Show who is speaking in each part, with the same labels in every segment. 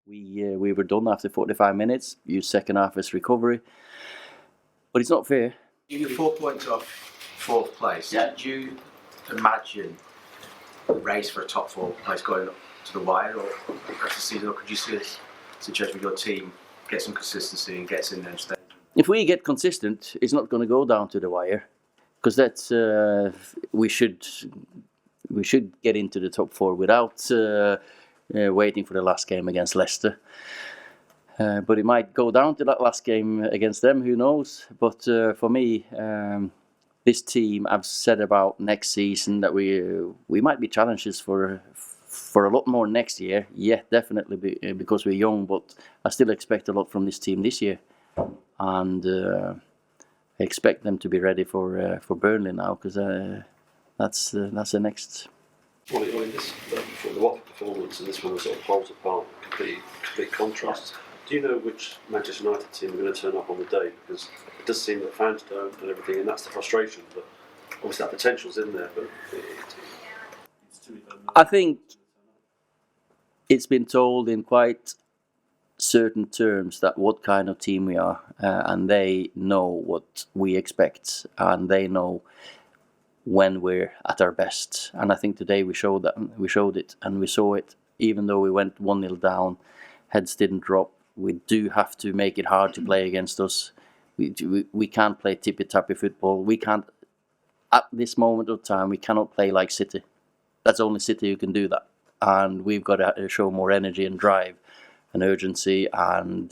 Speaker 1: We were done after 45 minutes. Used second half as recovery, but it's not fair.
Speaker 2: You're 4 points off fourth place. Yeah. Do you imagine the race for a top 4 place going up to the wire or the rest of the season, or could you see a situation where your team gets some consistency and gets in there and stays?
Speaker 1: If we get consistent, it's not going to go down to the wire, because that's we should get into the top 4 without waiting for the last game against Leicester. But it might go down to that last game against them, who knows. But for me, this team, I've said about next season that we might be challenges for a lot more next year. Yeah, definitely because we're young, but I still expect a lot from this team this year. And I expect them to be ready for Burnley now, because that's the next.
Speaker 3: Well, this, the Watford performance and this one sort of poles apart, complete contrasts. Do you know which Manchester United team are going to turn up on the day? Because it does seem that fans don't and everything, and that's the frustration. But obviously that potential's in there. But
Speaker 1: I think it's been told in quite certain terms that what kind of team we are, and they know what we expect, and they know when we're at our best. And I think today we showed it, and we saw it. Even though we went 1-0 down, heads didn't drop. We do have to make it hard to play against us. We can't play tippy-tappy football. We can't, at this moment of time, we cannot play like City. That's only City who can do that. And we've got to show more energy and drive and urgency and,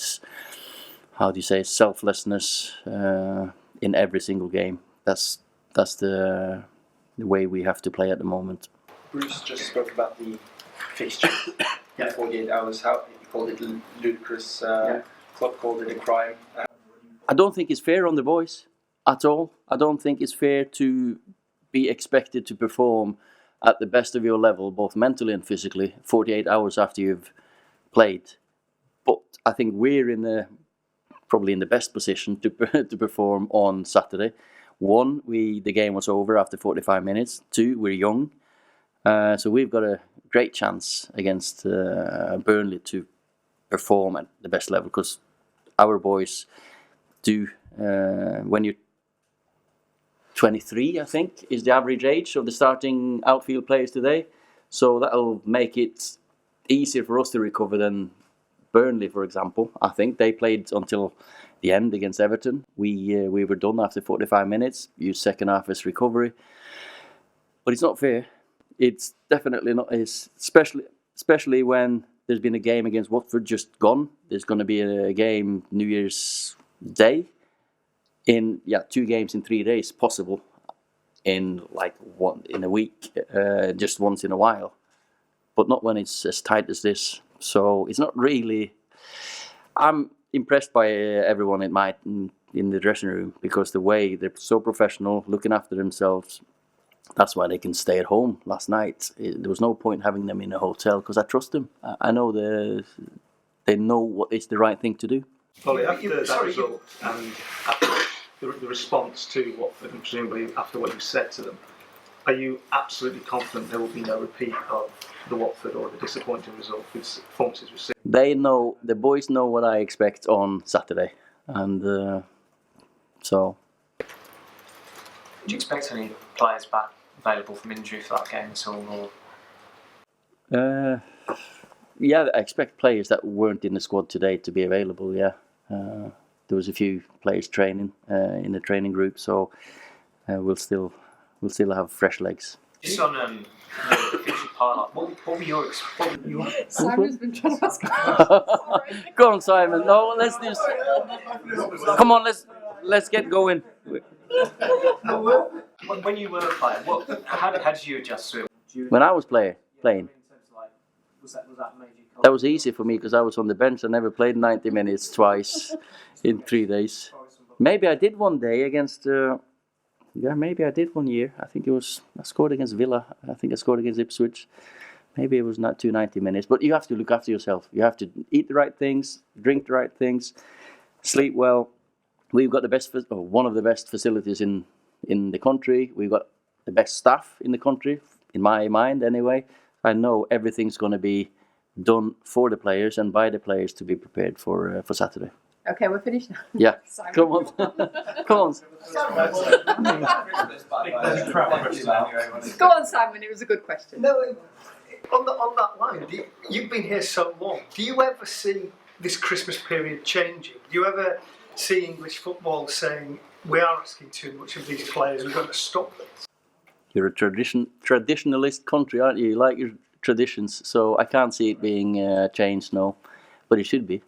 Speaker 1: selflessness in every single game. That's the way we have to play at the moment.
Speaker 4: Bruce just spoke about the fixture. 48 hours. How you called it ludicrous. Club called it a crime.
Speaker 1: I don't think it's fair on the boys at all. I don't think it's fair to be expected to perform at the best of your level, both mentally and physically, 48 hours after you've played. But I think we're probably in the best position to perform on Saturday. 1, the game was over after 45 minutes. 2, we're young. So we've got a great chance against Burnley to perform at the best level, because our boys do, when you're 23, I think, is the average age of the starting outfield players today. So that'll make it easier for us to recover than Burnley, for example. I think they played until the end against Everton. We were done after 45 minutes. Used second half as recovery. But it's not fair. It's definitely not, especially when there's been a game against Watford just gone. There's going to be a game New Year's Day. 2 games in 3 days possible in a week, just once in a while. But not when it's as tight as this. So it's not really. I'm impressed by everyone in the dressing room, because the way they're so professional, looking after themselves. That's why they can stay at home last night. There was no point having them in a hotel, because I trust them. I know they know what is the right thing to do.
Speaker 5: Well, after that result and after the response to Watford, and presumably after what you said to them, are you absolutely confident there will be no repeat of the Watford or the disappointing result with performances we've seen?
Speaker 1: They know, the boys know what I expect on Saturday, and so.
Speaker 6: Do you expect any players back available from injury for that game at all? Or?
Speaker 1: Yeah, I expect players that weren't in the squad today to be available. Yeah, there was a few players training in the training group, so we'll still have fresh legs.
Speaker 6: Just on the fixture highlight, what were your?
Speaker 7: Simon's been trying to ask.
Speaker 1: Go on, Simon. No, let's do. Come on, let's get going.
Speaker 6: When you were playing, how did you adjust to it?
Speaker 1: When I was playing,
Speaker 6: Was that major?
Speaker 1: that was easy for me because I was on the bench. I never played 90 minutes twice in 3 days. Maybe I did one day against. Maybe I did 1 year. I think I scored against Villa. I think I scored against Ipswich. Maybe it was not 90 minutes. But you have to look after yourself. You have to eat the right things, drink the right things, sleep well. We've got one of the best facilities in the country. We've got the best staff in the country, in my mind anyway. I know everything's going to be done for the players and by the players to be prepared for Saturday.
Speaker 7: Okay, we're finished now.
Speaker 1: Yeah,
Speaker 7: Simon.
Speaker 1: come on, come on.
Speaker 7: Go on, Simon. It was a good question.
Speaker 8: No, on that line, you've been here so long. Do you ever see this Christmas period changing? Do you ever see English football saying, we are asking too much of these players, we've got to stop this?
Speaker 1: You're a traditionalist country, aren't you? You like your traditions, so I can't see it being changed, no. But it should be.